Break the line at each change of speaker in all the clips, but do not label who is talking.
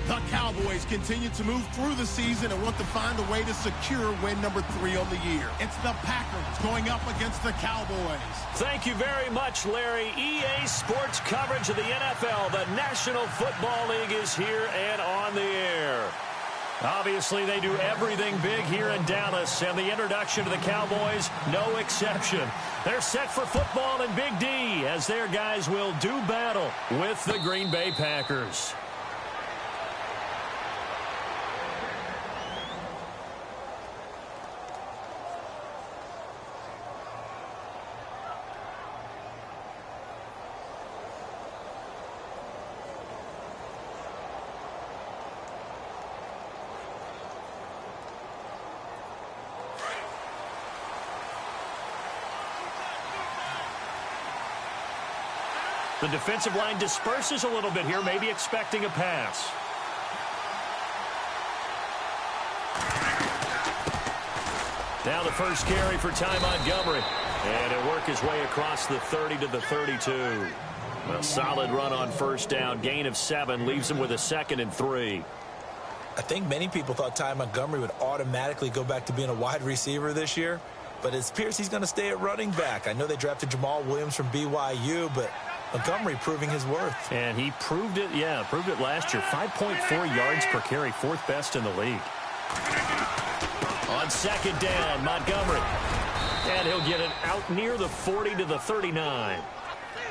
The Cowboys continue to move through the season and want to find a way to secure win number 3 on the year. It's the Packers going up against the Cowboys.
Thank you very much, Larry. EA Sports coverage of the NFL. The National Football League is here and on the air. Obviously, they do everything big here in Dallas, and the introduction to the Cowboys, no exception. They're set for football in Big D as their guys will do battle with the Green Bay Packers. The defensive line disperses a little bit here, maybe expecting a pass. Now the first carry for Ty Montgomery. And it'll work his way across the 30 to the 32. A solid run on first down. Gain of 7 leaves him with a 2nd and 3.
I think many people thought Ty Montgomery would automatically go back to being a wide receiver this year. But it appears he's going to stay at running back. I know they drafted Jamal Williams from BYU, but Montgomery proving his worth.
And he proved it, proved it last year. 5.4 yards per carry, 4th best in the league. On second down, Montgomery. And he'll get it out near the 40 to the 39.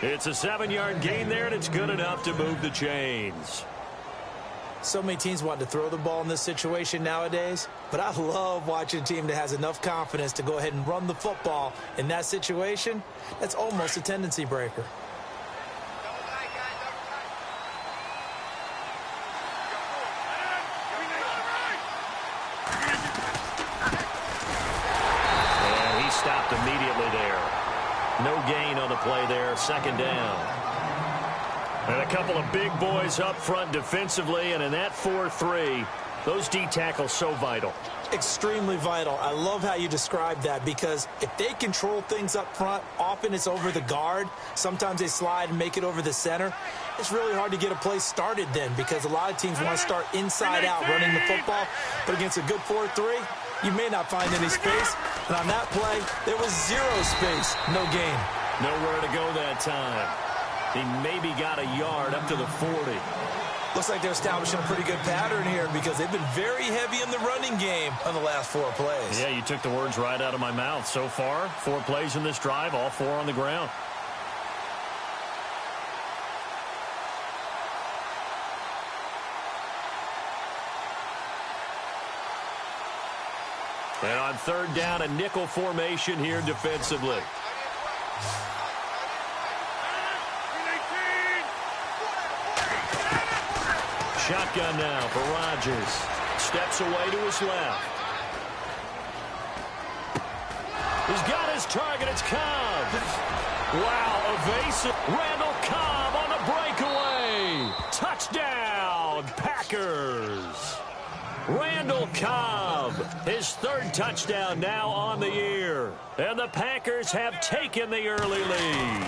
It's a 7-yard gain there, and it's good enough to move the chains.
So many teams want to throw the ball in this situation nowadays, but I love watching a team that has enough confidence to go ahead and run the football in that situation. That's almost a tendency breaker.
And he stopped immediately there. No gain on the play there, 2nd down. And a couple of big boys up front defensively, and in that 4-3, those D tackles so vital.
Extremely vital. I love how you described that, because if they control things up front, often it's over the guard. Sometimes they slide and make it over the center. It's really hard to get a play started then, because a lot of teams want to start inside out running the football. But against a good 4-3, you may not find any space. And on that play, there was 0 space, no gain.
Nowhere to go that time. He maybe got a yard up to the 40.
Looks like they're establishing a pretty good pattern here, because they've been very heavy in the running game on the last 4 plays.
Yeah, you took the words right out of my mouth. So far, 4 plays in this drive, all 4 on the ground. And on 3rd down, a nickel formation here defensively. Shotgun now for Rodgers. Steps away to his left. He's got his target. It's Cobb. Wow, evasive. Randall Cobb on a breakaway. Touchdown, Packers. Randall Cobb, his 3rd touchdown now on the year. And the Packers have taken the early lead.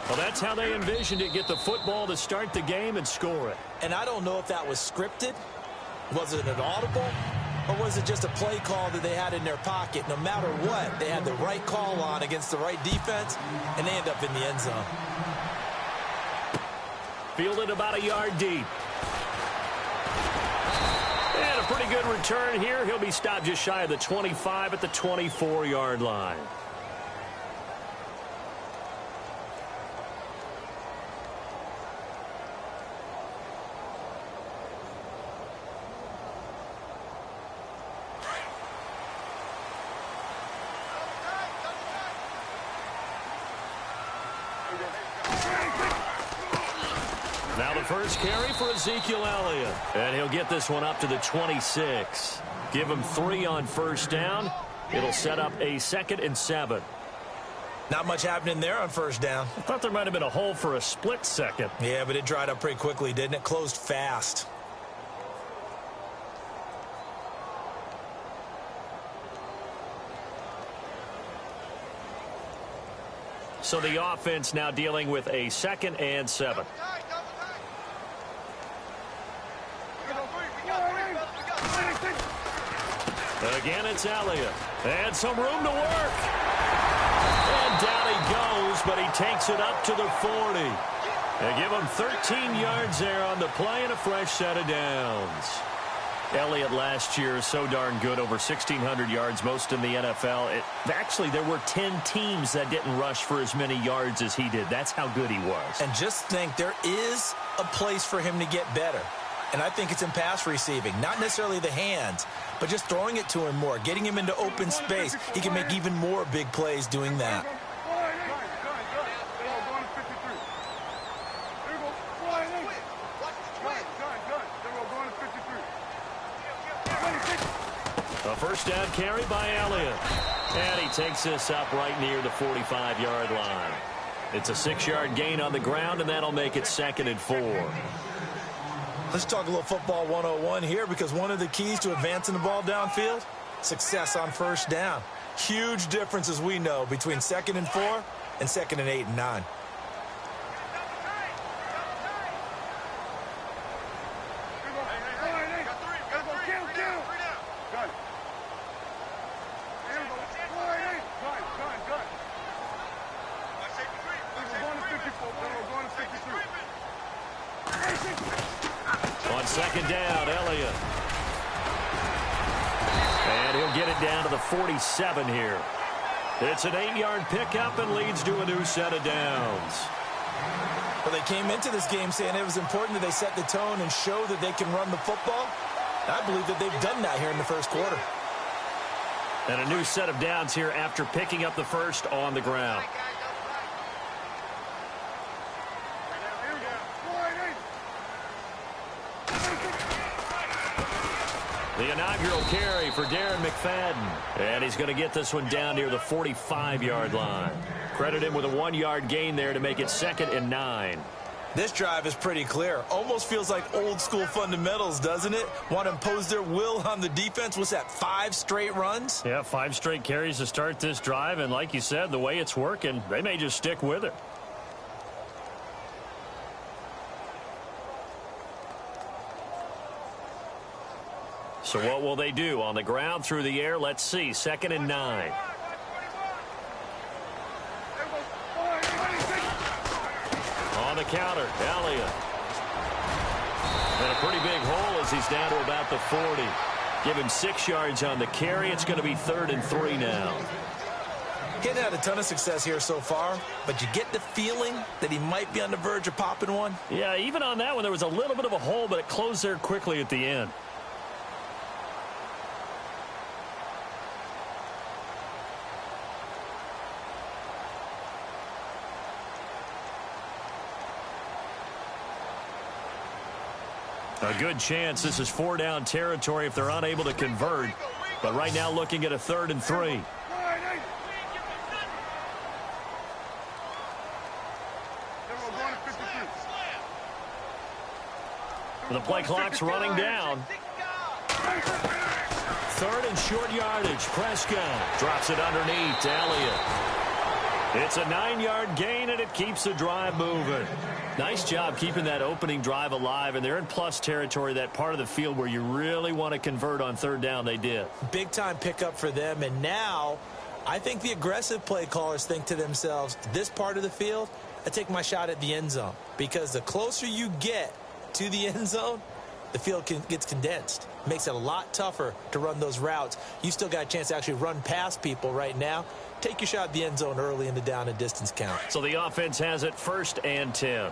Well, that's how they envisioned it. Get the football to start the game and score it.
And I don't know if that was scripted. Was it an audible? Or was it just a play call that they had in their pocket? No matter what, they had the right call on against the right defense, and they end up in the end zone.
Fielded about a yard deep. And a pretty good return here. He'll be stopped just shy of the 25 at the 24-yard line. Now the first carry for Ezekiel Elliott. And he'll get this one up to the 26. Give him 3 on first down. It'll set up a 2nd and 7.
Not much happening there on first down.
I thought there might have been a hole for a split second.
Yeah, but it dried up pretty quickly, didn't it? Closed fast.
So the offense now dealing with a 2nd and 7. Again, it's Elliott. And some room to work. And down he goes, but he takes it up to the 40. They give him 13 yards there on the play and a fresh set of downs. Elliott last year so darn good, over 1,600 yards, most in the NFL. Actually, there were 10 teams that didn't rush for as many yards as he did. That's how good he was.
And just think, there is a place for him to get better. And I think it's in pass receiving. Not necessarily the hands, but just throwing it to him more, getting him into open space. He can make even more big plays doing that.
A first down carry by Elliott. And he takes this up right near the 45-yard line. It's a 6-yard gain on the ground, and that'll make it 2nd and 4.
Let's talk a little football 101 here, because one of the keys to advancing the ball downfield, success on first down. Huge difference, as we know, between 2nd and 4 and 2nd and 8 and 9.
On 2nd down, Elliott. And he'll get it down to the 47 here. It's an 8-yard pickup and leads to a new set of downs.
Well, they came into this game saying it was important that they set the tone and show that they can run the football. I believe that they've done that here in the first quarter.
And a new set of downs here after picking up the first on the ground. The inaugural carry for Darren McFadden. And he's going to get this one down near the 45-yard line. Credit him with a 1-yard gain there to make it 2nd and 9.
This drive is pretty clear. Almost feels like old-school fundamentals, doesn't it? Want to impose their will on the defense. What's that, 5 straight runs?
Yeah, 5 straight carries to start this drive. And like you said, the way it's working, they may just stick with it. So what will they do? On the ground, through the air, let's see. 2nd and 9. On the counter, Elliott. And a pretty big hole as he's down to about the 40. Give him 6 yards on the carry. It's going to be 3rd and 3 now.
He hadn't had a ton of success here so far, but you get the feeling that he might be on the verge of popping one.
Yeah, even on that one, there was a little bit of a hole, but it closed there quickly at the end. A good chance this is 4-down territory if they're unable to convert. But right now looking at a 3rd and 3. The play clock's running down. 3rd and short yardage. Prescott drops it underneath to Elliott. It's a 9-yard gain, and it keeps the drive moving. Nice job keeping that opening drive alive, and they're in plus territory, that part of the field where you really want to convert on 3rd down. They did. Big-time pickup for them, and now I think the aggressive play callers think to themselves, this part of the field, I take my shot at the end zone, because the closer you get to the end zone, the field gets condensed. Makes it a lot tougher to run those routes. You still got a chance to actually run past people right now. Take your shot at the end zone early in the down and distance count. So the offense has it 1st and 10.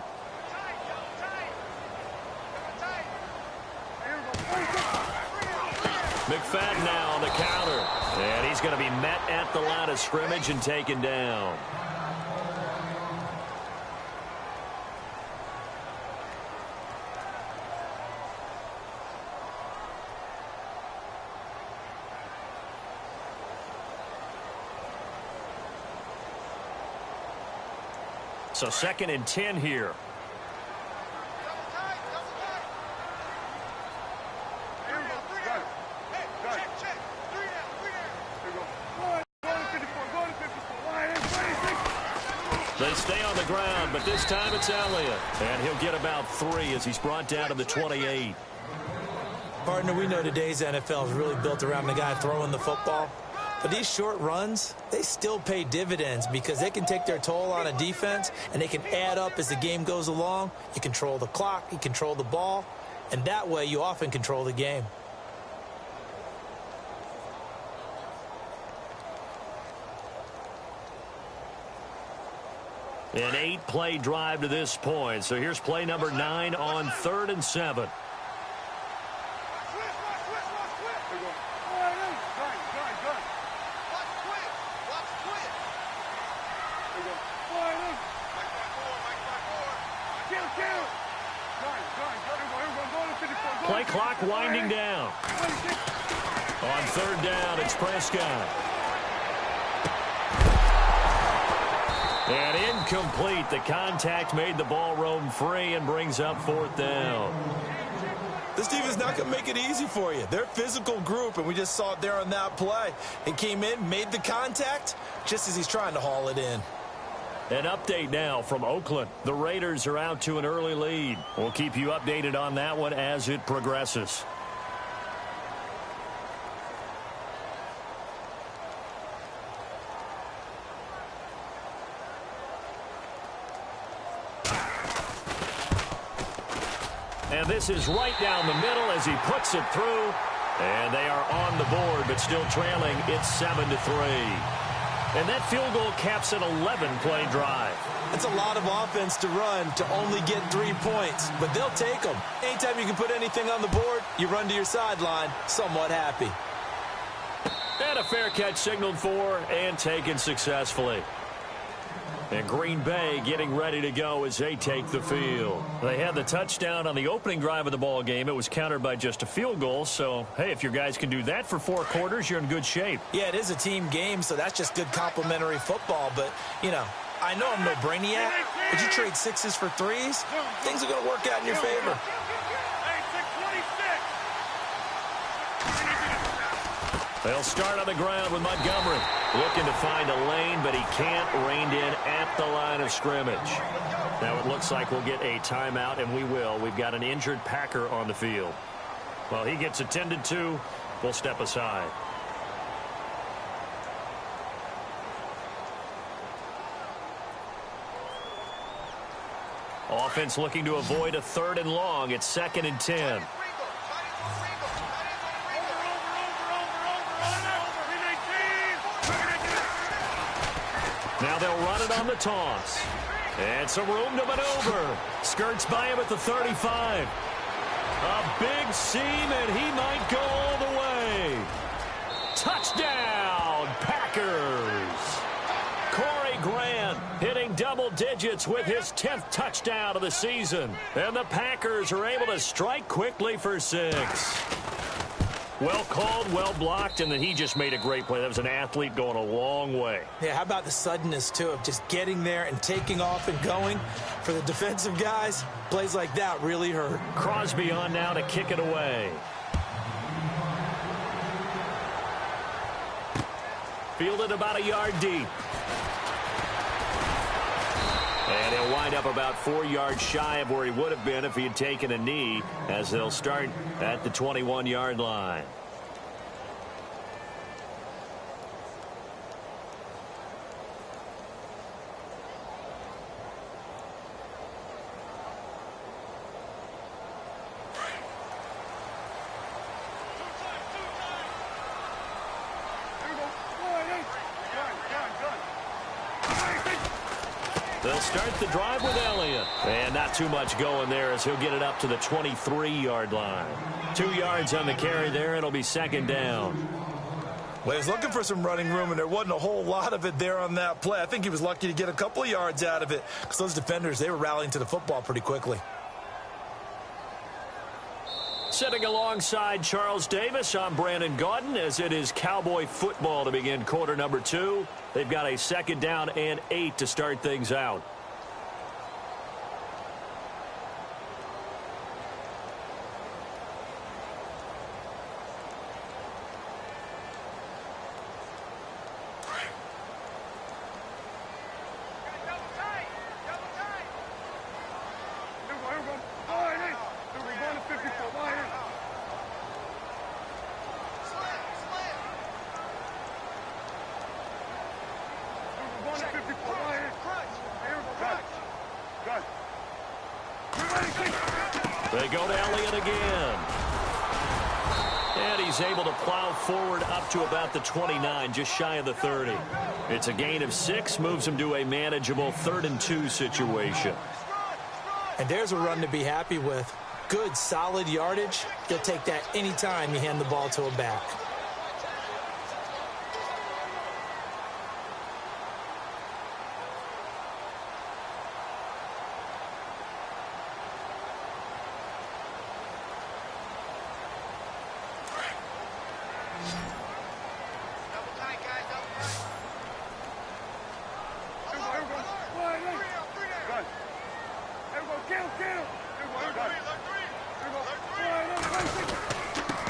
McFadden now on the counter. And he's going to be met at the line of scrimmage and taken down. So 2nd and 10 here. They stay on the ground, but this time it's Elliott. And he'll get about 3 as he's brought down to the 28.
Partner, we know today's NFL is really built around the guy throwing the football. But these short runs, they still pay dividends because they can take their toll on a defense, and they can add up as the game goes along. You control the clock, you control the ball, and that way you often control the game.
An 8-play drive to this point. So here's play number 9 on 3rd and 7. Play clock winding down. On 3rd down, it's Prescott. And incomplete. The contact made the ball roam free and brings up 4th down.
This team is not going to make it easy for you. They're a physical group, and we just saw it there on that play. He came in, made the contact, just as he's trying to haul it in.
An update now from Oakland. The Raiders are out to an early lead. We'll keep you updated on that one as it progresses. And this is right down the middle as he puts it through. And they are on the board, but still trailing. It's 7-3. And that field goal caps an 11-play drive.
It's a lot of offense to run to only get 3 points, but they'll take them. Anytime you can put anything on the board, you run to your sideline somewhat happy.
And a fair catch signaled for and taken successfully. And Green Bay getting ready to go as they take the field. They had the touchdown on the opening drive of the ball game. It was countered by just a field goal. So, hey, if your guys can do that for 4 quarters, you're in good shape.
Yeah, it is a team game, so that's just good complimentary football. But, you know, I know I'm no brainiac, but you trade 6s for 3s, things are going to work out in your favor.
They'll start on the ground with Montgomery. Looking to find a lane, but he can't. Reined in at the line of scrimmage. Now it looks like we'll get a timeout, and we will. We've got an injured Packer on the field. While he gets attended to, we'll step aside. Offense looking to avoid a 3rd and long. It's 2nd and 10. Now they'll run it on the toss. And some room to maneuver. Skirts by him at the 35. A big seam, and he might go all the way. Touchdown, Packers. Corey Grant hitting double digits with his 10th touchdown of the season. And the Packers are able to strike quickly for 6. Well called, well blocked, and then he just made a great play. That was an athlete going a long way.
Yeah, how about the suddenness, too, of just getting there and taking off and going? For the defensive guys, plays like that really hurt.
Crosby on now to kick it away. Fielded about a yard deep. And he'll wind up about 4 yards shy of where he would have been if he had taken a knee, as they'll start at the 21-yard line. They'll start the drive with Elliott. And not too much going there as he'll get it up to the 23-yard line. 2 yards on the carry there. It'll be 2nd down.
Well, he was looking for some running room, and there wasn't a whole lot of it there on that play. I think he was lucky to get a couple of yards out of it because those defenders, they were rallying to the football pretty quickly.
Sitting alongside Charles Davis, I'm Brandon Gaudin as it is Cowboy football to begin quarter number 2. They've got a 2nd down and 8 to start things out. They go to Elliott again. And he's able to plow forward up to about the 29, just shy of the 30. It's a gain of 6, moves him to a manageable 3rd and 2 situation.
And there's a run to be happy with. Good, solid yardage. He'll take that anytime you hand the ball to a back.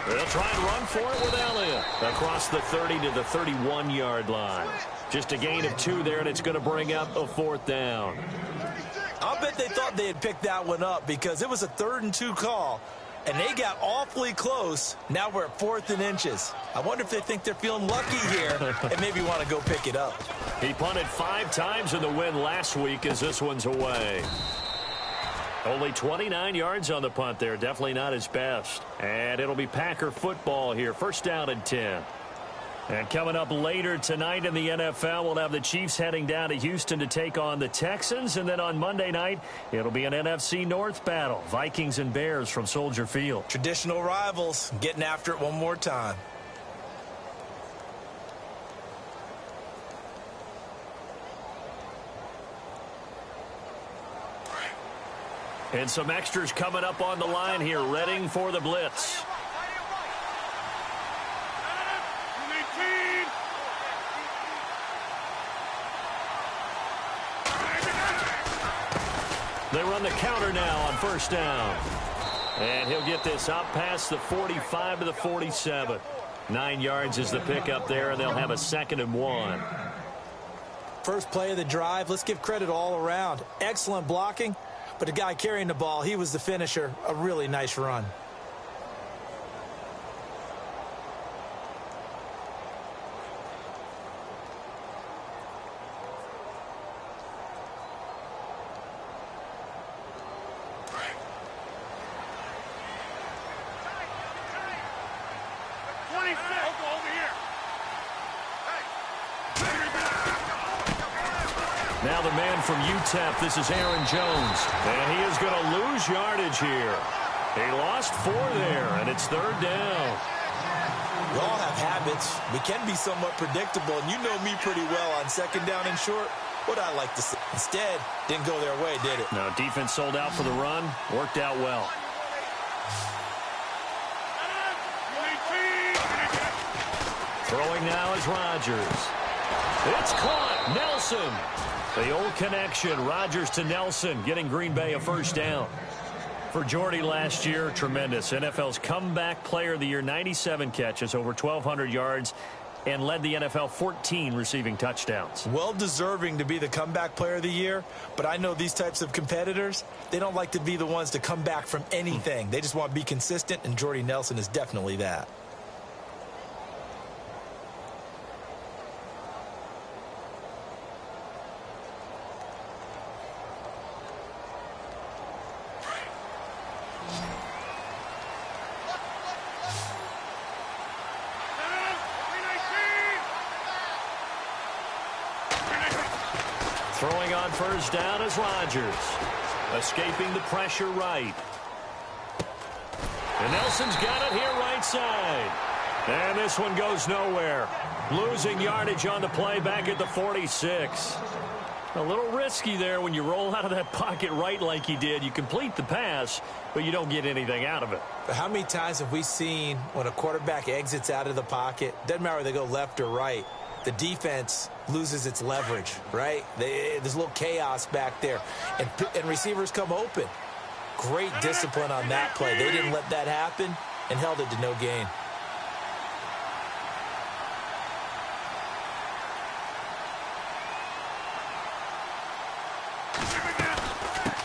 They'll try and run for it with Elliott. Across the 30 to the 31-yard line. Just a gain of 2 there, and it's going to bring up a 4th down.
I'll bet they thought they had picked that one up because it was a 3rd and 2 call, and they got awfully close. Now we're at 4th and inches. I wonder if they think they're feeling lucky here and maybe want to go pick it up.
He punted 5 times in the win last week as this one's away. Only 29 yards on the punt there. Definitely not his best. And it'll be Packer football here. 1st down and 10. And coming up later tonight in the NFL, we'll have the Chiefs heading down to Houston to take on the Texans. And then on Monday night, it'll be an NFC North battle. Vikings and Bears from Soldier Field.
Traditional rivals getting after it one more time.
And some extras coming up on the line here, readying for the blitz. They run the counter now on 1st down. And he'll get this out past the 45 to the 47. 9 yards is the pickup there, and they'll have a 2nd and 1.
First play of the drive, let's give credit all around. Excellent blocking. But the guy carrying the ball, he was the finisher. A really nice run.
Now the man from UTEP, this is Aaron Jones. And he is going to lose yardage here. He lost 4 there, and it's 3rd down.
We all have habits. We can be somewhat predictable, and you know me pretty well on 2nd down and short. What I like to see. Instead, didn't go their way, did it?
No, defense sold out for the run. Worked out well. Throwing now is Rodgers. It's caught. Nelson. The old connection, Rodgers to Nelson, getting Green Bay a 1st down. For Jordy last year, tremendous. NFL's comeback player of the year, 97 catches, over 1,200 yards, and led the NFL 14 receiving touchdowns.
Well deserving to be the comeback player of the year, but I know these types of competitors, they don't like to be the ones to come back from anything. They just want to be consistent, and Jordy Nelson is definitely that.
Throwing on 1st down is Rodgers. Escaping the pressure right. And Nelson's got it here right side. And this one goes nowhere. Losing yardage on the play back at the 46. A little risky there when you roll out of that pocket right like he did. You complete the pass, but you don't get anything out of it.
But how many times have we seen when a quarterback exits out of the pocket, doesn't matter whether they go left or right, the defense loses its leverage, right? There's a little chaos back there, and receivers come open. Great discipline on that play. They didn't let that happen and held it to no gain.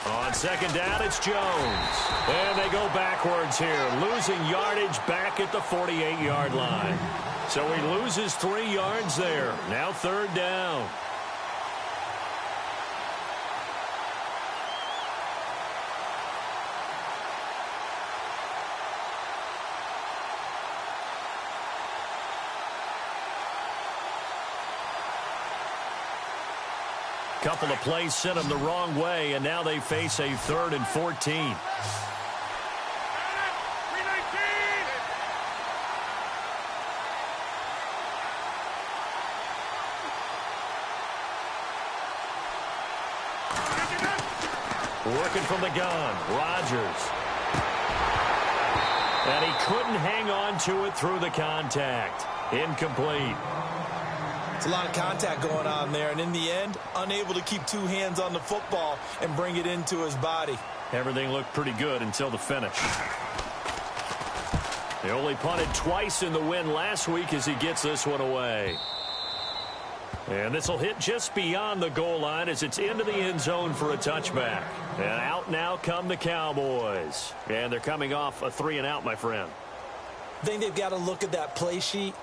On 2nd down, it's Jones. And they go backwards here, losing yardage back at the 48-yard line. So he loses 3 yards there. Now 3rd down. Couple of plays sent them the wrong way, and now they face a 3rd and 14. Working from the gun, Rodgers. And he couldn't hang on to it through the contact. Incomplete.
It's a lot of contact going on there, and in the end, unable to keep two hands on the football and bring it into his body.
Everything looked pretty good until the finish. He only punted twice in the win last week as he gets this one away. And this will hit just beyond the goal line as it's into the end zone for a touchback. And out now come the Cowboys. And they're coming off a 3-and-out, my friend.
I think they've got to look at that play sheet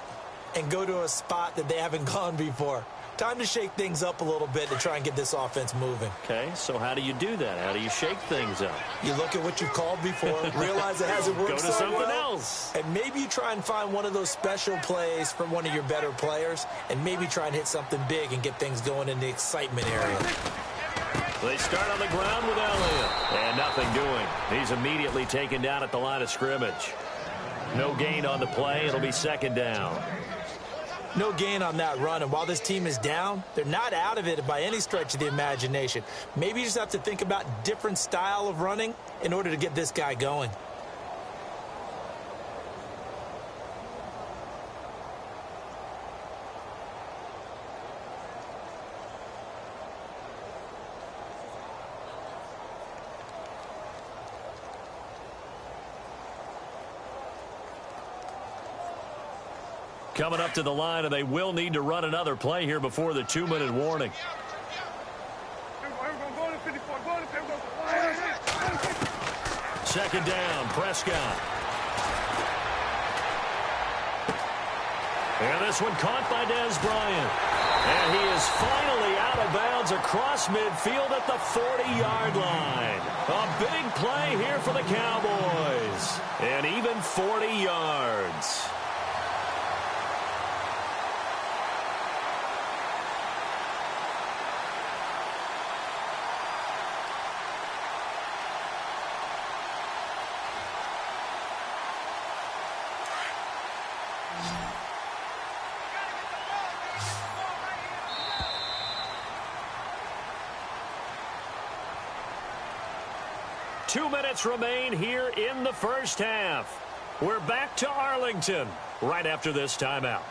and go to a spot that they haven't gone before. Time to shake things up a little bit to try and get this offense moving.
Okay, so how do you do that? How do you shake things up?
You look at what you've called before, realize it hasn't worked
Go to
so
something
well,
else.
and maybe you try and find one of those special plays from one of your better players, and maybe try and hit something big and get things going in the excitement area.
They start on the ground with Elliott, and nothing doing. He's immediately taken down at the line of scrimmage. No gain on the play. It'll be 2nd down.
No gain on that run, and while this team is down, they're not out of it by any stretch of the imagination. Maybe you just have to think about different style of running in order to get this guy going.
Coming up to the line, and they will need to run another play here before the 2-minute warning. Second down, Prescott. And this one caught by Dez Bryant. And he is finally out of bounds across midfield at the 40-yard line. A big play here for the Cowboys. And even 40 yards. Two minutes remain here in the first half. We're back to Arlington right after this timeout.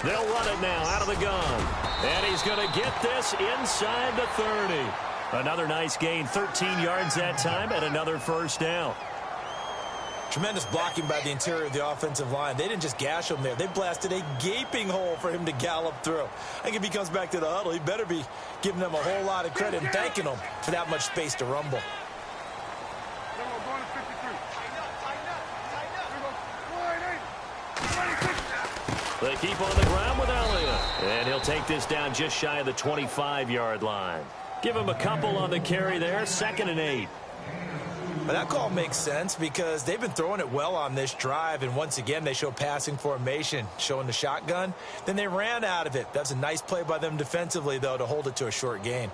They'll run it now out of the gun. And he's going to get this inside the 30. Another nice gain, 13 yards that time, and another first down.
Tremendous blocking by the interior of the offensive line. They didn't just gash him there. They blasted a gaping hole for him to gallop through. I think if he comes back to the huddle, he better be giving them a whole lot of credit and thanking them for that much space to rumble.
They keep on the ground with Elliott. And he'll take this down just shy of the 25-yard line. Give him a couple on the carry there, 2nd and 8.
But that call makes sense because they've been throwing it well on this drive, and once again they show passing formation, showing the shotgun. Then they ran out of it. That's a nice play by them defensively, though, to hold it to a short gain.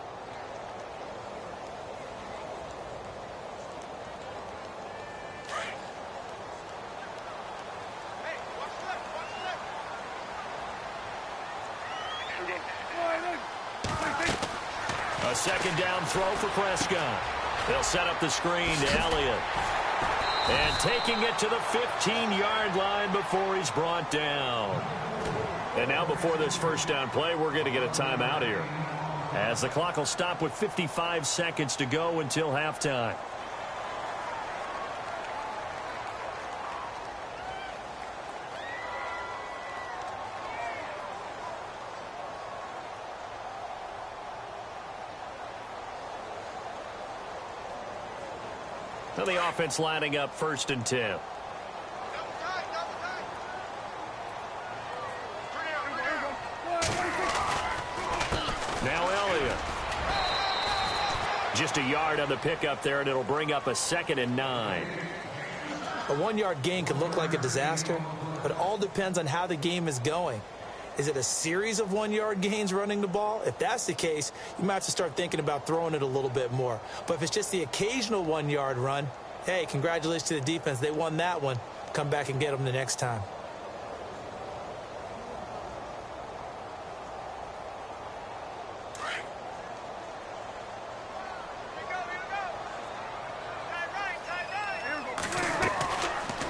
A 2nd down throw for Prescott. They'll set up the screen to Elliott. And taking it to the 15-yard line before he's brought down. And now before this first down play, we're going to get a timeout here, as the clock will stop with 55 seconds to go until halftime. So the offense lining up 1st and 10. Now Elliott. Just a yard on the pickup there, and it'll bring up a 2nd and 9.
A 1-yard gain can look like a disaster, but it all depends on how the game is going. Is it a series of 1-yard gains running the ball? If that's the case, you might have to start thinking about throwing it a little bit more. But if it's just the occasional 1-yard run, hey, congratulations to the defense. They won that one. Come back and get them the next time.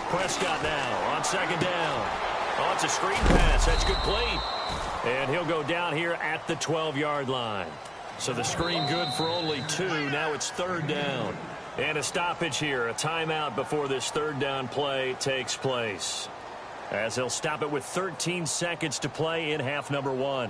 Prescott now on 2nd down. Oh, it's a screen pass. That's complete. And he'll go down here at the 12-yard line. So the screen good for only 2. Now it's 3rd down. And a stoppage here, a timeout before this 3rd down play takes place. As they'll stop it with 13 seconds to play in half number 1.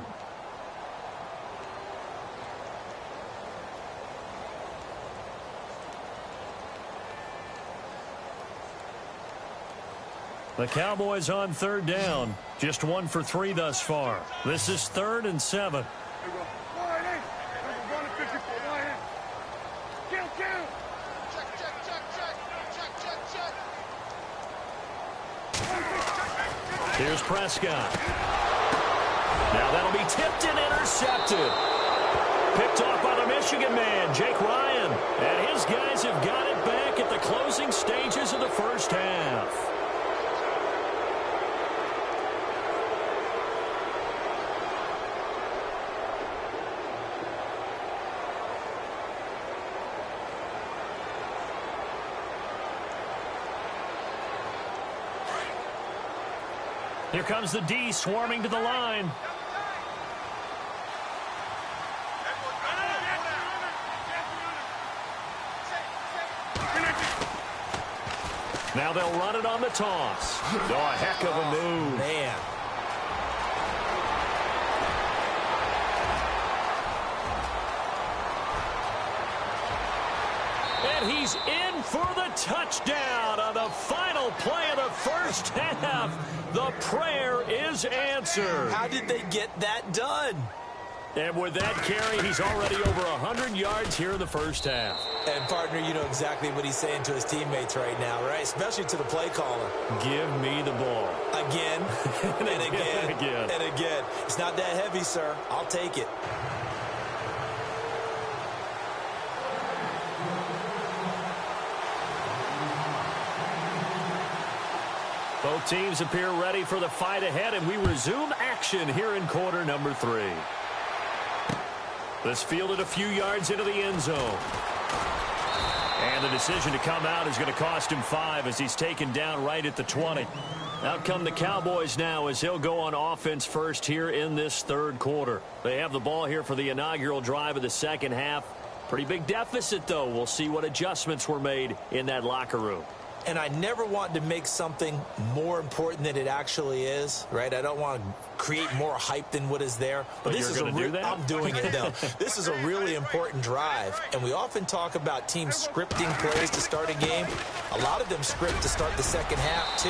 The Cowboys on 3rd down. Just 1 for 3 thus far. This is 3rd and 7. Here's Prescott. Now that'll be tipped and intercepted. Picked off by the Michigan man, Jake Ryan. And his guys have got it back at the closing stages of the first half. Here comes the D swarming to the line. Now they'll run it on the toss. Oh, a heck of a move.
Man.
And he's in for the touchdown on the final play of the first half. The prayer is answered.
How did they get that done?
And with that carry, he's already over 100 yards here in the first half.
And, partner, you know exactly what he's saying to his teammates right now, right? Especially to the play caller.
Give me the ball.
Again, and again,
and again.
and again. It's not that heavy, sir. I'll take it.
Both teams appear ready for the fight ahead, and we resume action here in quarter number 3. This fielded a few yards into the end zone. And the decision to come out is going to cost him 5 as he's taken down right at the 20. Out come the Cowboys now as he'll go on offense first here in this 3rd quarter. They have the ball here for the inaugural drive of the second half. Pretty big deficit, though. We'll see what adjustments were made in that locker room.
And I never want to make something more important than it actually is, right? I don't want to create more hype than what is there.
But this is do that?
I'm doing it, though. This is a really important drive. And we often talk about teams scripting plays to start a game. A lot of them script to start the second half, too.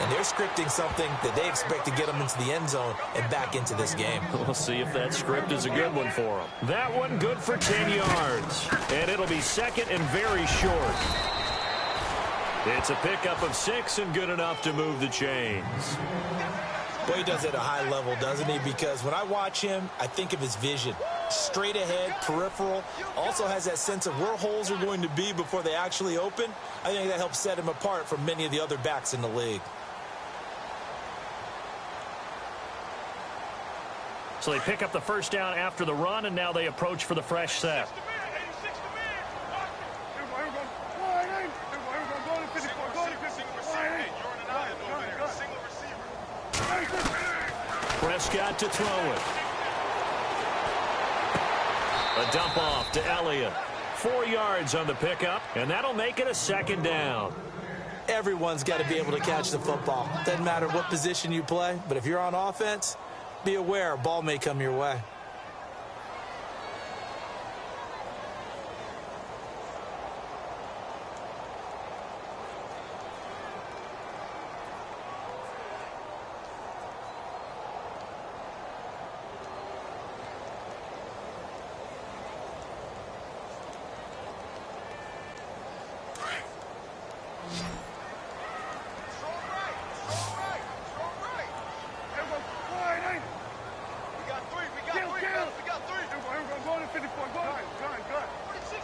And they're scripting something that they expect to get them into the end zone and back into this game.
We'll see if that script is a good one for them. That one good for 10 yards. And it'll be 2nd and very short. It's a pickup of 6 and good enough to move the chains.
Boy, he does it at a high level, doesn't he? Because when I watch him, I think of his vision. Straight ahead, peripheral. Also has that sense of where holes are going to be before they actually open. I think that helps set him apart from many of the other backs in the league.
So they pick up the first down after the run, and now they approach for the fresh set. Prescott to throw it. A dump off to Elliott. 4 yards on the pickup, and that'll make it a 2nd down.
Everyone's got to be able to catch the football. Doesn't matter what position you play, but if you're on offense, be aware a ball may come your way.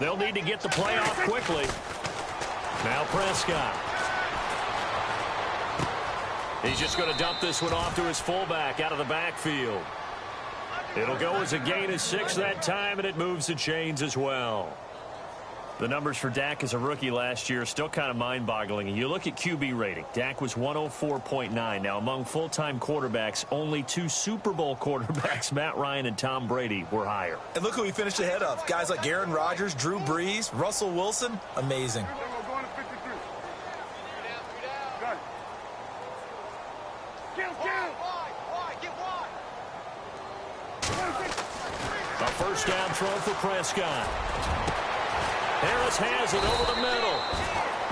They'll need to get the play off quickly. Now Prescott. He's just going to dump this one off to his fullback out of the backfield. It'll go as a gain of 6 that time, and it moves the chains as well. The numbers for Dak as a rookie last year are still kind of mind-boggling. And you look at QB rating. Dak was 104.9. Now, among full-time quarterbacks, only 2 Super Bowl quarterbacks, Matt Ryan and Tom Brady, were higher.
And look who he finished ahead of. Guys like Aaron Rodgers, Drew Brees, Russell Wilson. Amazing.
A first down throw for Prescott. Harris has it over the middle.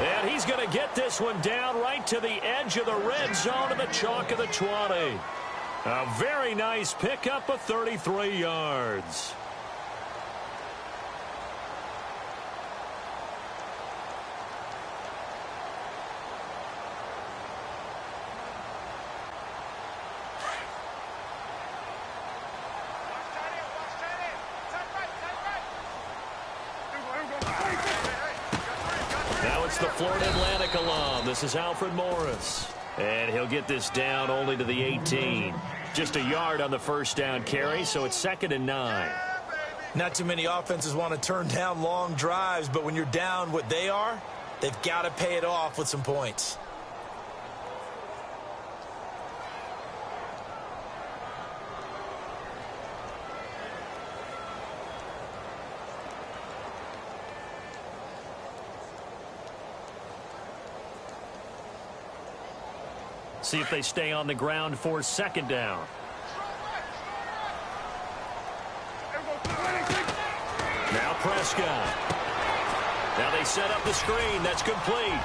And he's going to get this one down right to the edge of the red zone of the chalk of the 20. A very nice pickup of 33 yards. The Florida Atlantic alum. This is Alfred Morris. And he'll get this down only to the 18. Just a yard on the first down carry, so it's 2nd and 9.
Not too many offenses want to turn down long drives, but when you're down what they are, they've got to pay it off with some points.
See if they stay on the ground for 2nd down. Now Prescott. Now they set up the screen. That's complete.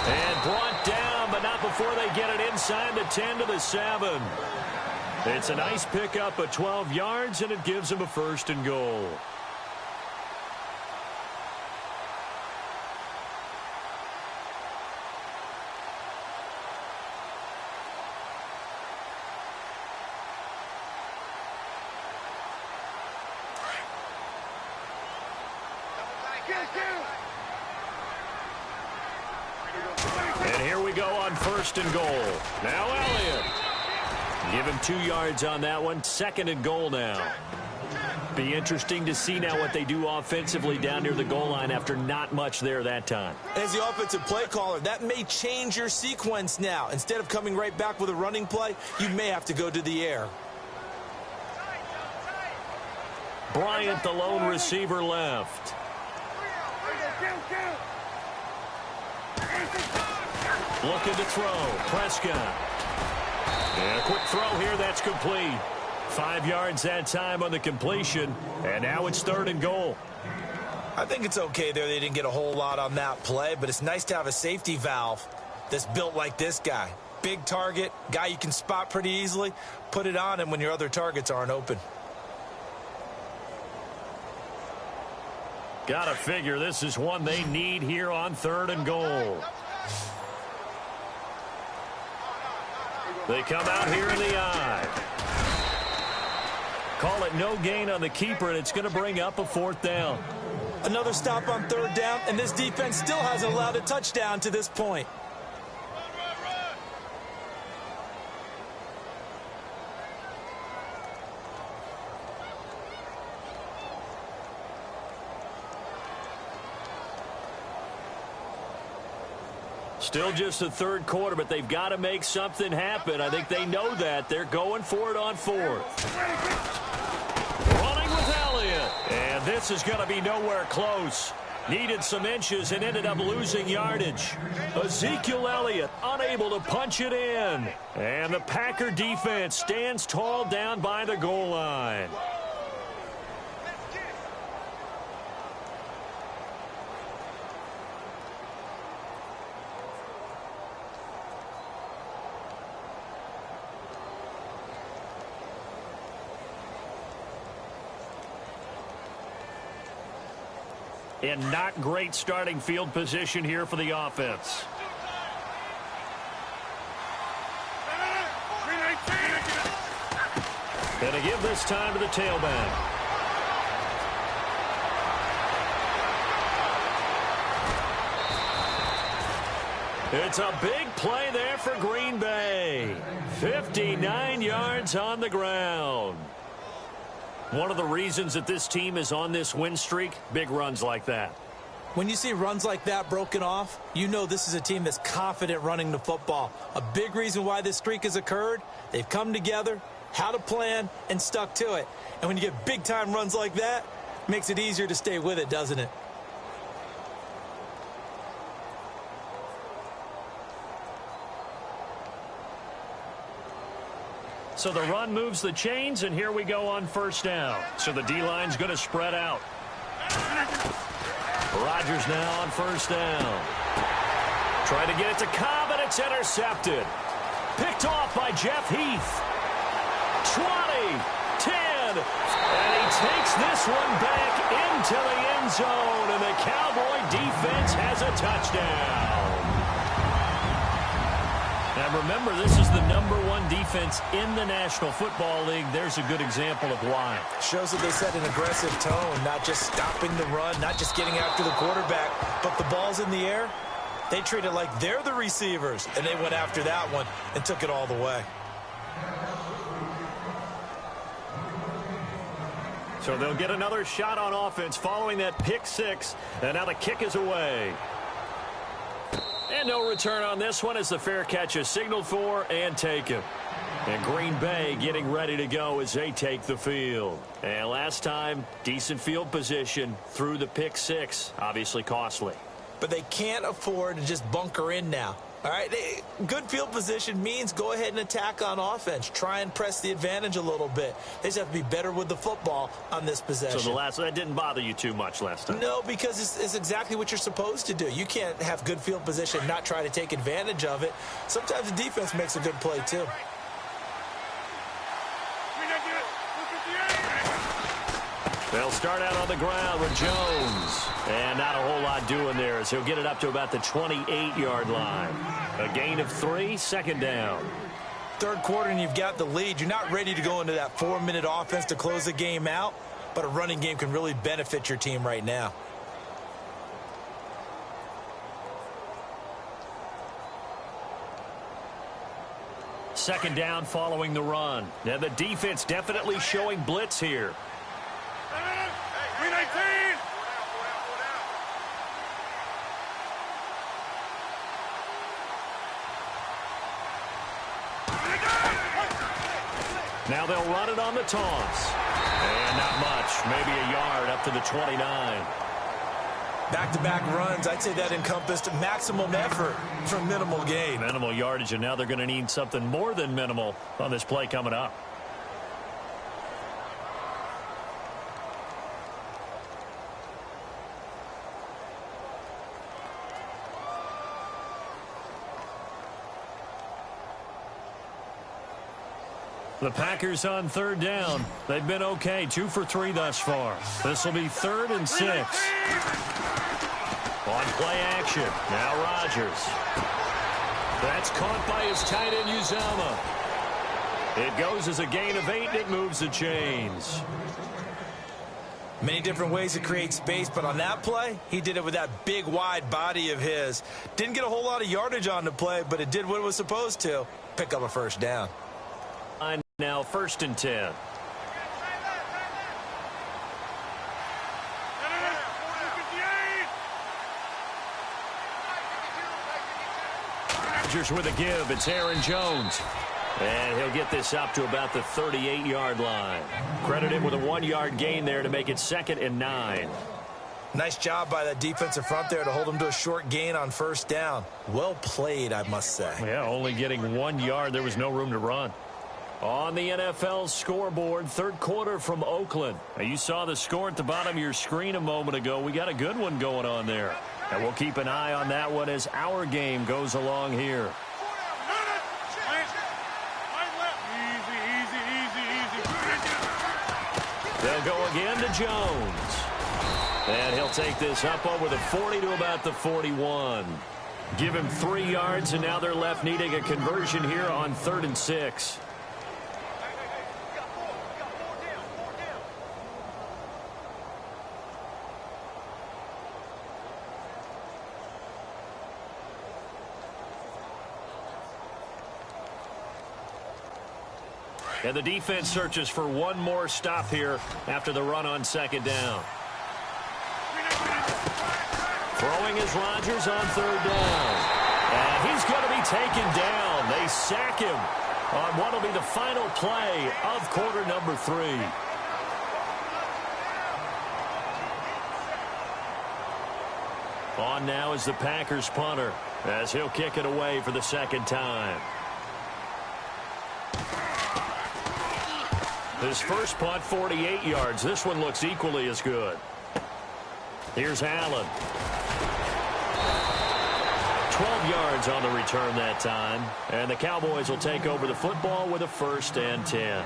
And brought down, but not before they get it inside the 10 to the 7. It's a nice pickup of 12 yards, and it gives them a 1st and goal. And here we go on 1st and goal. Now Elliott. Give him 2 yards on that one. 2nd and goal now. Be interesting to see now what they do offensively down near the goal line after not much there that time.
As the offensive play caller, that may change your sequence now. Instead of coming right back with a running play, you may have to go to the air.
Bryant, the lone receiver, left. Looking to throw. Prescott. And a quick throw here. That's complete. 5 yards that time on the completion. And now it's 3rd and goal.
I think it's okay there. They didn't get a whole lot on that play, but it's nice to have a safety valve that's built like this guy. Big target, guy you can spot pretty easily. Put it on him when your other targets aren't open.
Gotta figure this is one they need here on 3rd and goal. They come out here in the eye. Call it no gain on the keeper, and it's going to bring up a 4th down.
Another stop on 3rd down, and this defense still hasn't allowed a touchdown to this point.
Still just the 3rd quarter, but they've got to make something happen. I think they know that. They're going for it on 4th. Running with Elliott. And this is going to be nowhere close. Needed some inches and ended up losing yardage. Ezekiel Elliott unable to punch it in. And the Packer defense stands tall down by the goal line. And not great starting field position here for the offense. Going to give this time to the tailback. It's a big play there for Green Bay. 59 yards on the ground. One of the reasons that this team is on this win streak, big runs like that.
When you see runs like that broken off, you know this is a team that's confident running the football. A big reason why this streak has occurred, they've come together, had a plan, and stuck to it. And when you get big-time runs like that, it makes it easier to stay with it, doesn't it?
So the run moves the chains, and here we go on first down. So the D-line's going to spread out. Rodgers now on first down. Trying to get it to Cobb, and it's intercepted. Picked off by Jeff Heath. 20, 10, and he takes this one back into the end zone, and the Cowboy defense has a touchdown. Now remember, this is the #1 defense in the National Football League. There's a good example of why.
Shows that they set an aggressive tone, not just stopping the run, not just getting after the quarterback, but the ball's in the air. They treat it like they're the receivers, and they went after that one and took it all the way.
So they'll get another shot on offense following that pick six, and now the kick is away. And no return on this one as the fair catch is signaled for and taken. And Green Bay getting ready to go as they take the field. And last time, decent field position through the pick six. Obviously costly.
But they can't afford to just bunker in now. All right, good field position means go ahead and attack on offense. Try and press the advantage a little bit. They just have to be better with the football on this possession.
So that didn't bother you too much last time?
No, because it's exactly what you're supposed to do. You can't have good field position and not try to take advantage of it. Sometimes the defense makes a good play, too.
They'll start out on the ground with Jones. And not a whole lot doing there as he'll get it up to about the 28-yard line. A gain of 3, second down.
Third quarter and you've got the lead. You're not ready to go into that 4-minute offense to close the game out, but a running game can really benefit your team right now.
Second down following the run. Now the defense definitely showing blitz here. Now they'll run it on the toss. And not much. Maybe a yard up to the 29.
Back-to-back runs, I'd say that encompassed maximum effort for minimal gain.
Minimal yardage, and now they're going to need something more than minimal on this play coming up. The Packers on third down. They've been okay, 2 for 3 thus far. This will be 3rd and 6. On play action, now Rodgers. That's caught by his tight end, Uzama. It goes as a gain of 8, and it moves the chains.
Many different ways to create space, but on that play, he did it with that big, wide body of his. Didn't get a whole lot of yardage on the play, but it did what it was supposed to. Pick up a first down.
Now 1st and 10. Rodgers with a give. It's Aaron Jones. And he'll get this up to about the 38-yard line. Credited with a 1-yard gain there to make it 2nd and 9.
Nice job by that defensive front there to hold him to a short gain on first down. Well played, I must say.
Yeah, only getting 1 yard. There was no room to run. On the NFL scoreboard, third quarter from Oakland. Now, you saw the score at the bottom of your screen a moment ago. We got a good one going on there. And we'll keep an eye on that one as our game goes along here. They'll go again to Jones. And he'll take this up over the 40 to about the 41. Give him 3 yards, and now they're left needing a conversion here on 3rd and 6. And the defense searches for one more stop here after the run on second down. Throwing is Rodgers on third down. And he's going to be taken down. They sack him on what will be the final play of quarter number 3. On now is the Packers punter as he'll kick it away for the second time. His first punt, 48 yards. This one looks equally as good. Here's Allen. 12 yards on the return that time. And the Cowboys will take over the football with a 1st and 10.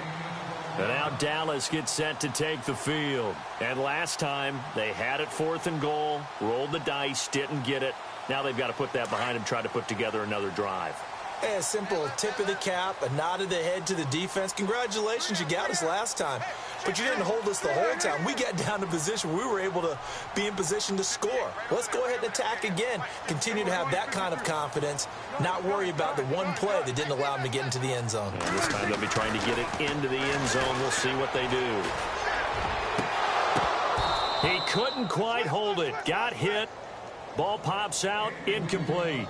And now Dallas gets set to take the field. And last time, they had it 4th and goal, rolled the dice, didn't get it. Now they've got to put that behind them, try to put together another drive.
A simple tip of the cap, a nod of the head to the defense. Congratulations, you got us last time. But you didn't hold us the whole time. We got down to position. We were able to be in position to score. Let's go ahead and attack again. Continue to have that kind of confidence. Not worry about the one play that didn't allow them to get into the end zone.
And this time they'll be trying to get it into the end zone. We'll see what they do. He couldn't quite hold it. Got hit. Ball pops out. Incomplete.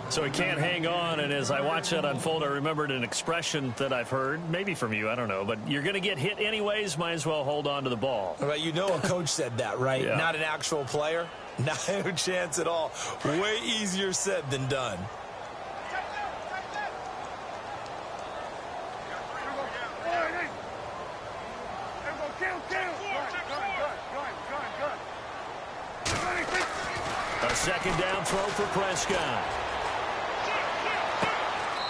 So he can't hang on, and as I watch that unfold, I remembered an expression that I've heard, maybe from you, I don't know, but you're going to get hit anyways, might as well hold on to the ball.
Right, you know a coach said that, right?
Yeah. Not
an actual player. No chance at all. Way easier said than done.
A second down throw for Prescott.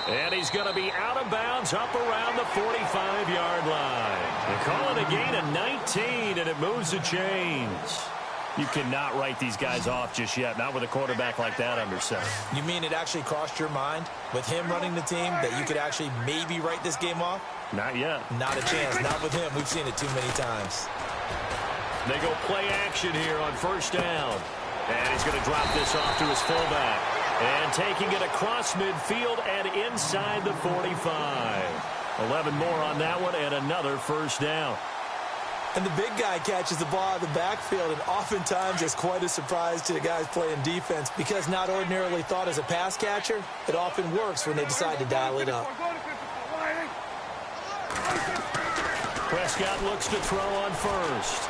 And he's going to be out of bounds up around the 45-yard line. They call it a gain of 19, and it moves the chains. You cannot write these guys off just yet, not with a quarterback like that under center.
You mean it actually crossed your mind with him running the team that you could actually maybe write this game off?
Not yet.
Not a chance. Not with him. We've seen it too many times.
They go play action here on first down. And he's going to drop this off to his fullback. And taking it across midfield and inside the 45. 11 more on that one and another first down.
And the big guy catches the ball out of the backfield, and oftentimes it's quite a surprise to the guys playing defense because not ordinarily thought as a pass catcher, it often works when they decide to dial it up.
Prescott looks to throw on first.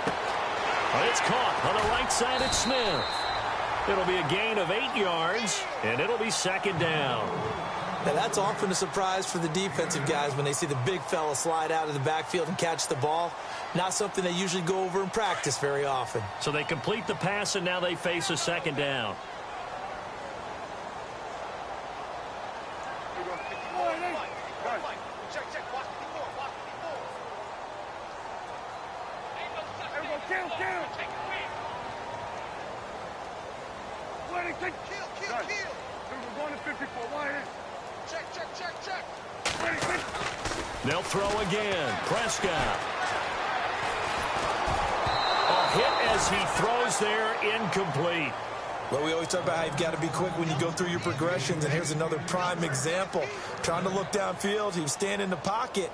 It's caught on the right side at Smith. It'll be a gain of 8 yards, and it'll be second down.
Now, that's often a surprise for the defensive guys when they see the big fella slide out of the backfield and catch the ball. Not something they usually go over in practice very often.
So they complete the pass, and now they face a second down. They'll throw again. Prescott. A hit as he throws there, incomplete.
Well, we always talk about how you've got to be quick when you go through your progressions, and here's another prime example. Trying to look downfield, he was standing in the pocket,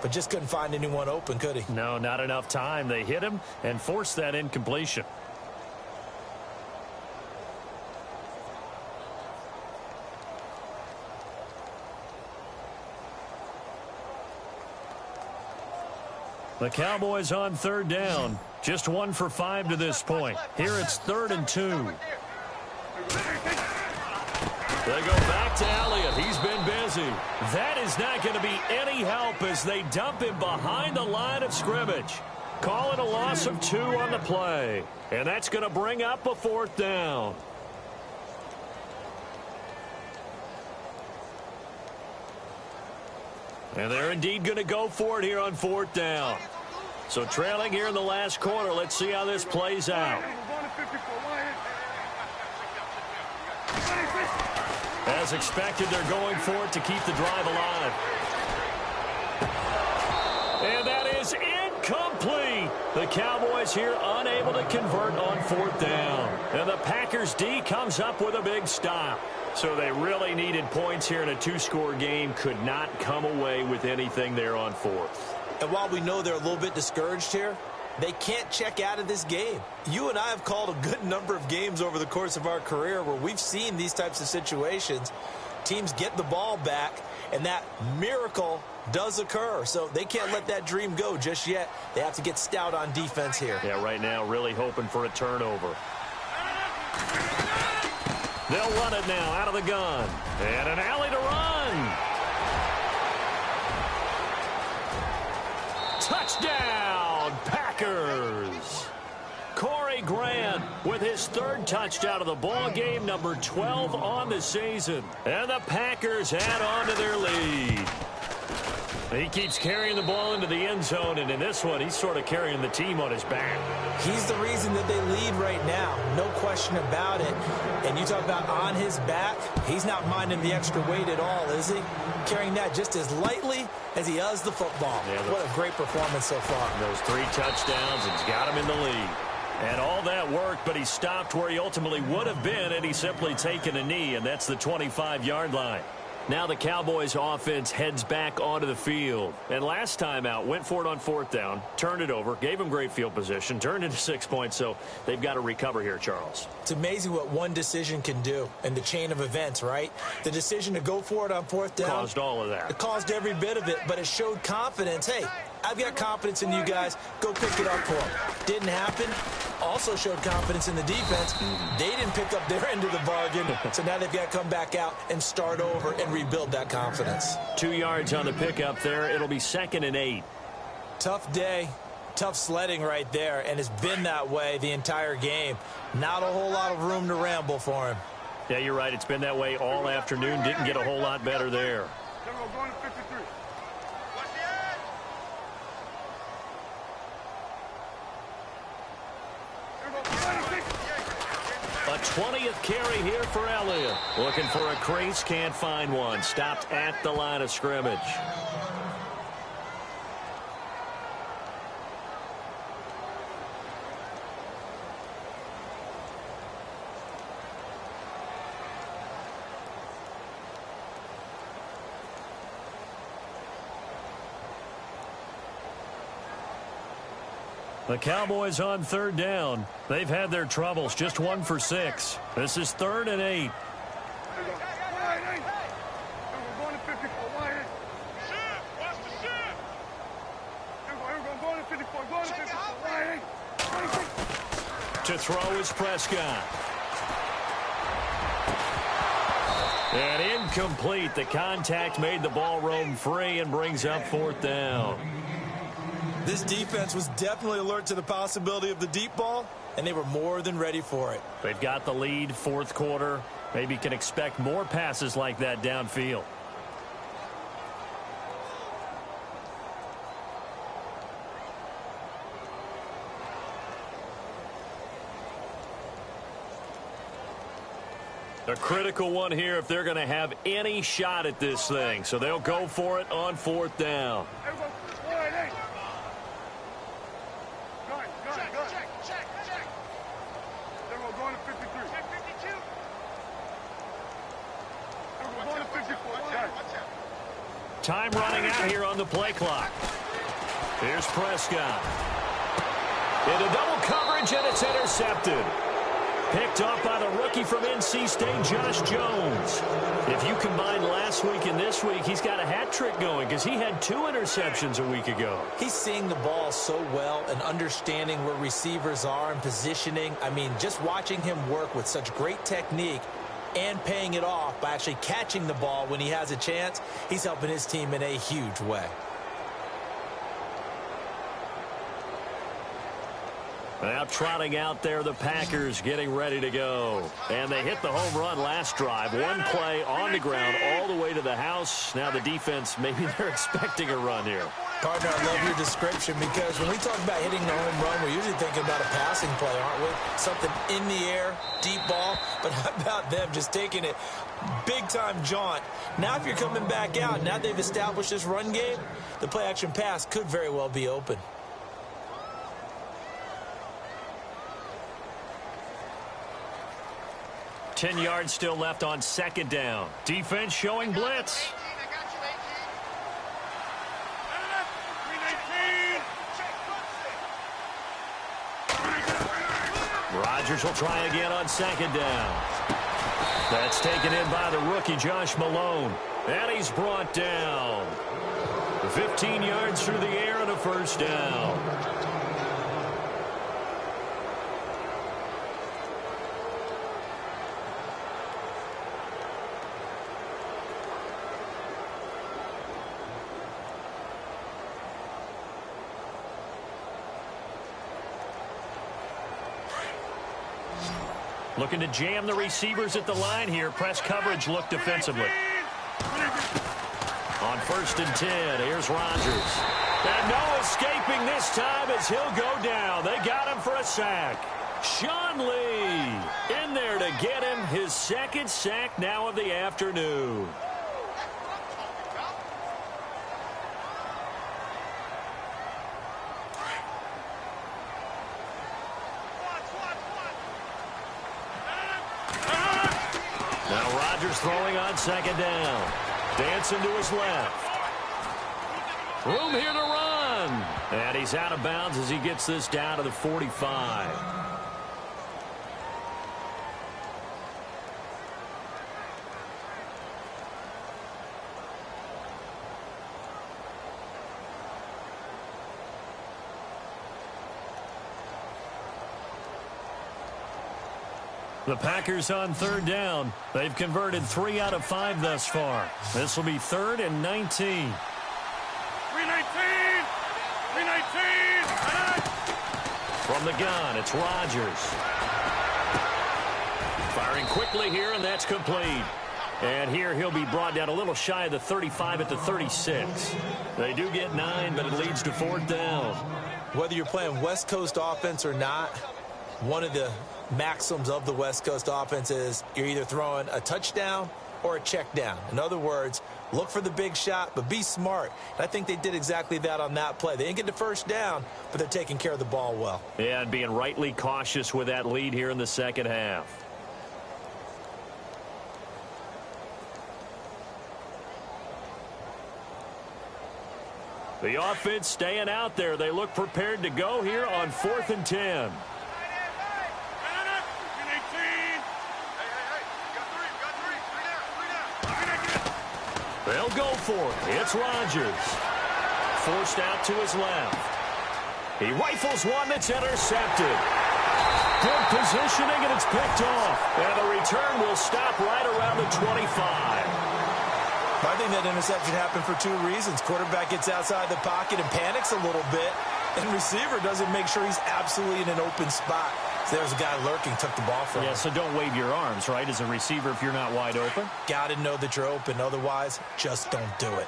but just couldn't find anyone open, could he?
No, not enough time. They hit him and forced that incompletion. The Cowboys on third down. Just 1 for 5 to this point. Here it's 3rd and 2. They go back to Elliott. He's been busy. That is not going to be any help as they dump him behind the line of scrimmage. Call it a loss of 2 on the play. And that's going to bring up a 4th down. And they're indeed going to go for it here on 4th down. So trailing here in the last quarter. Let's see how this plays out. As expected, they're going for it to keep the drive alive. And that is incomplete. The Cowboys here unable to convert on 4th down. And the Packers D comes up with a big stop. So they really needed points here in a two-score game. Could not come away with anything there on fourth.
And while we know they're a little bit discouraged here, they can't check out of this game. You and I have called a good number of games over the course of our career where we've seen these types of situations. Teams get the ball back, and that miracle does occur. So they can't let that dream go just yet. They have to get stout on defense here.
Yeah, right now really hoping for a turnover. They'll run it now out of the gun. And an alley to run. Touchdown, Packers. Corey Grant with his third touchdown of the ball game, number 12 on the season. And the Packers add on to their lead. He keeps carrying the ball into the end zone, and in this one, he's sort of carrying the team on his back.
He's the reason that they lead right now. No question about it. And you talk about on his back, he's not minding the extra weight at all, is he? Carrying that just as lightly as he does the football. Yeah, what a great performance so far.
Those 3 touchdowns, and he's got him in the lead. And all that worked, but he stopped where he ultimately would have been, and he's simply taken a knee, and that's the 25-yard line. Now the Cowboys offense heads back onto the field. And last time out, went for it on fourth down, turned it over, gave him great field position, turned into 6 points, so they've got to recover here, Charles.
It's amazing what one decision can do in the chain of events, right? The decision to go for it on fourth down.
Caused all of that.
It caused every bit of it, but it showed confidence. Hey, I've got confidence in you guys. Go pick it up for them. Didn't happen. Also showed confidence in the defense. They didn't pick up their end of the bargain, so now they've got to come back out and start over and rebuild that confidence.
2 yards on the pickup there. It'll be 2nd and 8.
Tough day, tough sledding right there, and it's been that way the entire game. Not a whole lot of room to ramble for him.
Yeah, you're right. It's been that way all afternoon. Didn't get a whole lot better there. A 20th carry here for Elliott. Looking for a crease, can't find one. Stopped at the line of scrimmage. The Cowboys on third down. They've had their troubles, just 1 for 6. This is 3rd and 8. To throw is Prescott. And incomplete. The contact made the ball roam free and brings up 4th down.
This defense was definitely alert to the possibility of the deep ball, and they were more than ready for it.
They've got the lead, 4th quarter. Maybe can expect more passes like that downfield. A critical one here if they're going to have any shot at this thing. So they'll go for it on 4th down. Time running out here on the play clock. Here's Prescott. Into double coverage, and it's intercepted. Picked off by the rookie from NC State, Josh Jones. If you combine last week and this week, he's got a hat trick going because he had 2 interceptions a week ago.
He's seeing the ball so well and understanding where receivers are and positioning. I mean, just watching him work with such great technique and paying it off by actually catching the ball when he has a chance, he's helping his team in a huge way.
Now trotting out there, the Packers getting ready to go. And they hit the home run last drive. 1 play on the ground all the way to the house. Now the defense, maybe they're expecting a run here.
Partner, I love your description because when we talk about hitting the home run, we're usually thinking about a passing play, aren't we? Something in the air, deep ball. But how about them just taking it big-time jaunt? Now if you're coming back out, now they've established this run game, the play-action pass could very well be open.
10 yards still left on second down. Defense showing blitz. Rodgers will try again on second down. That's taken in by the rookie, Josh Malone. And he's brought down. 15 yards through the air and a first down. Looking to jam the receivers at the line here. Press coverage look defensively. On 1st and 10, here's Rodgers. And no escaping this time as he'll go down. They got him for a sack. Sean Lee in there to get him his second sack now of the afternoon. Now Rodgers throwing on second down. Dancing to his left. Room here to run. And he's out of bounds as he gets this down to the 45. The Packers on 3rd down. They've converted 3 out of 5 thus far. This will be 3rd and 19.
319! 319!
From the gun, it's Rodgers. Firing quickly here, and that's complete. And here he'll be brought down a little shy of the 35 at the 36. They do get 9, but it leads to 4th down.
Whether you're playing West Coast offense or not, one of the maxims of the West Coast offense is you're either throwing a touchdown or a check down. In other words, look for the big shot, but be smart. And I think they did exactly that on that play. They didn't get the first down, but they're taking care of the ball well.
Yeah, and being rightly cautious with that lead here in the second half. The offense staying out there. They look prepared to go here on 4th and 10. They'll go for it. It's Rodgers. Forced out to his left. He rifles one that's intercepted. Good positioning, and it's picked off. And the return will stop right around the 25.
I think that interception happened for 2 reasons. Quarterback gets outside the pocket and panics a little bit, and receiver doesn't make sure he's absolutely in an open spot. So there's a guy lurking, took the ball from him.
Yeah, so don't wave your arms, right, as a receiver if you're not wide open.
Got to know that you're open. Otherwise, just don't do it.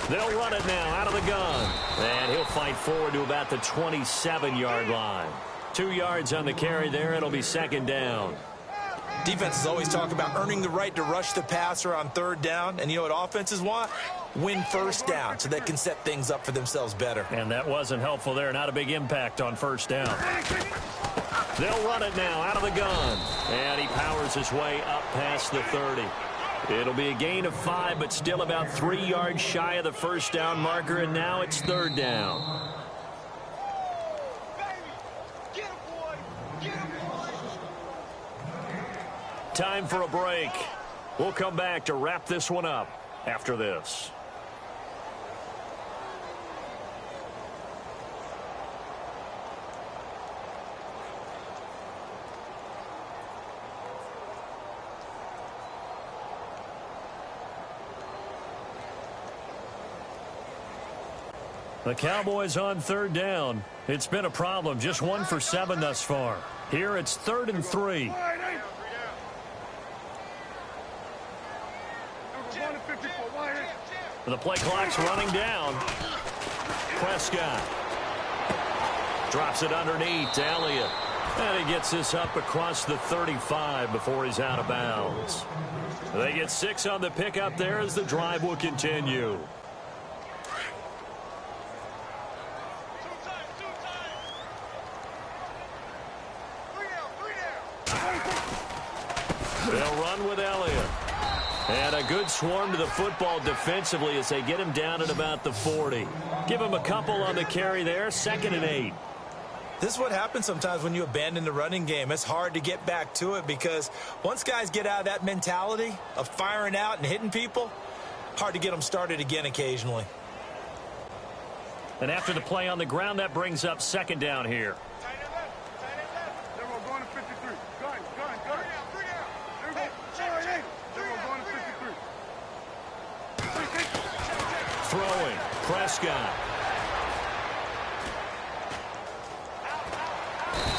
They'll run it now out of the gun. And he'll fight forward to about the 27-yard line. 2 yards on the carry there. It'll be 2nd down.
Defenses always talk about earning the right to rush the passer on 3rd down. And you know what offenses want? Win 1st down so they can set things up for themselves better.
And that wasn't helpful there. Not a big impact on 1st down. They'll run it now out of the gun. And he powers his way up past the 30. It'll be a gain of 5, but still about 3 yards shy of the 1st down marker. And now it's 3rd down. Time for a break. We'll come back to wrap this one up after this. The Cowboys on 3rd down. It's been a problem. Just 1 for 7 thus far. Here it's 3rd and 3. The play clock's running down. Prescott drops it underneath to Elliott. And he gets this up across the 35 before he's out of bounds. They get 6 on the pickup there as the drive will continue. run with Elliott. And a good swarm to the football defensively as they get him down at about the 40. Give him a couple on the carry there, 2nd and 8.
This is what happens sometimes when you abandon the running game. It's hard to get back to it because once guys get out of that mentality of firing out and hitting people, hard to get them started again occasionally.
And after the play on the ground, that brings up 2nd down here. Throwing, Prescott.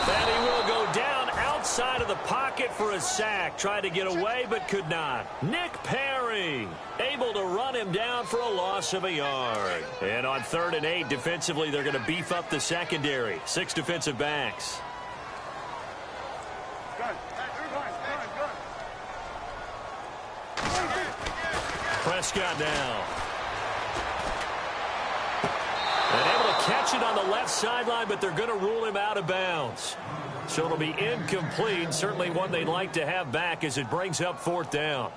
And he will go down outside of the pocket for a sack. Tried to get away, but could not. Nick Perry able to run him down for a loss of a yard. And on 3rd and 8, defensively, they're going to beef up the secondary. 6 defensive backs. Prescott now. And able to catch it on the left sideline, but they're going to rule him out of bounds. So it'll be incomplete. Certainly one they'd like to have back as it brings up 4th down.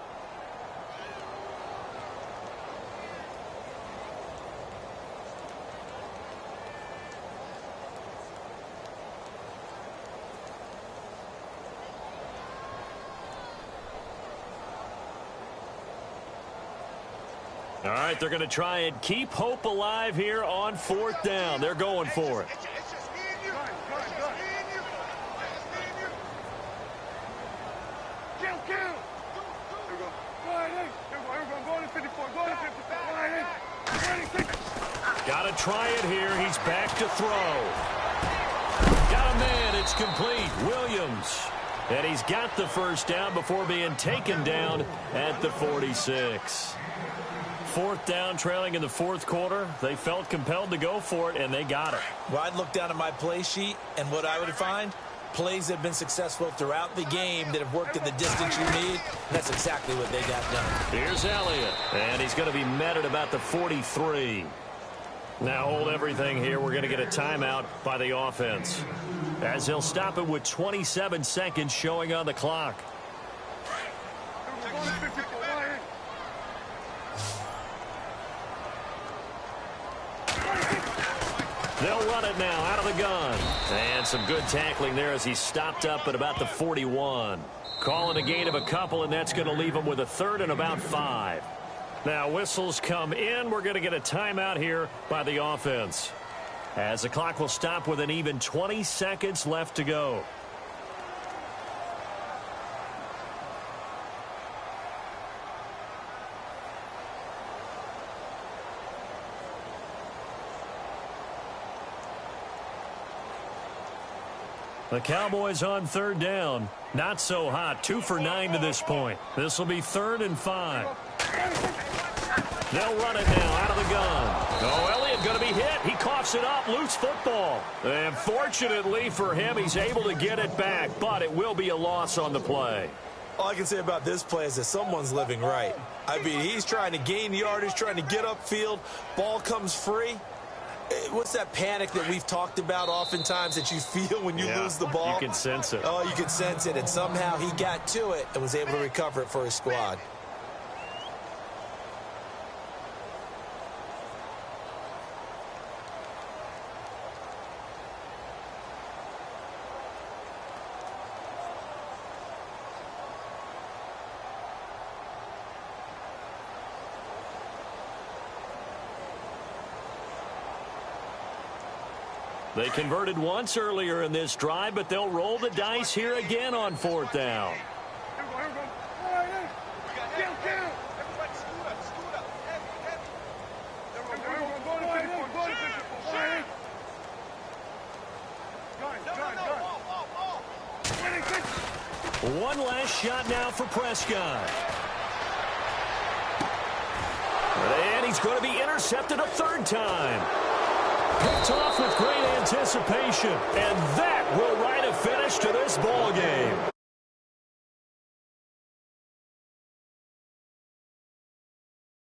All right, they're going to try and keep hope alive here on 4th down. They're going for it. Got to try it here. He's back to throw. Got a man. It's complete. Williams. And he's got the 1st down before being taken down at the 46. 4th down, trailing in the 4th quarter. They felt compelled to go for it, and they got it.
Well, I'd look down at my play sheet, and what I would find, plays that have been successful throughout the game that have worked at the distance you need. That's exactly what they got done.
Here's Elliott, and he's going to be met at about the 43. Now hold everything here. We're going to get a timeout by the offense, as they'll stop it with 27 seconds showing on the clock. They'll run it now out of the gun. And some good tackling there as he stopped up at about the 41. Calling a gain of a couple, and that's going to leave him with a 3rd and about 5. Now whistles come in. We're going to get a timeout here by the offense, as the clock will stop with an even 20 seconds left to go. The Cowboys on 3rd down. Not so hot. 2 for 9 to this point. This will be 3rd and 5. They'll run it now out of the gun. Oh, Elliott going to be hit. He coughs it up. Loose football. And fortunately for him, he's able to get it back, but it will be a loss on the play.
All I can say about this play is that someone's living right. I mean, he's trying to gain yardage, trying to get upfield. Ball comes free. What's that panic that we've talked about oftentimes that you feel when you lose the ball?
You can sense it.
Oh, you can sense it. And somehow he got to it and was able to recover it for his squad.
They converted once earlier in this drive, but they'll roll the dice here again on 4th down. One last shot now for Prescott. And he's going to be intercepted a 3rd time. Picked off with great anticipation, and that will write a finish to this ball game.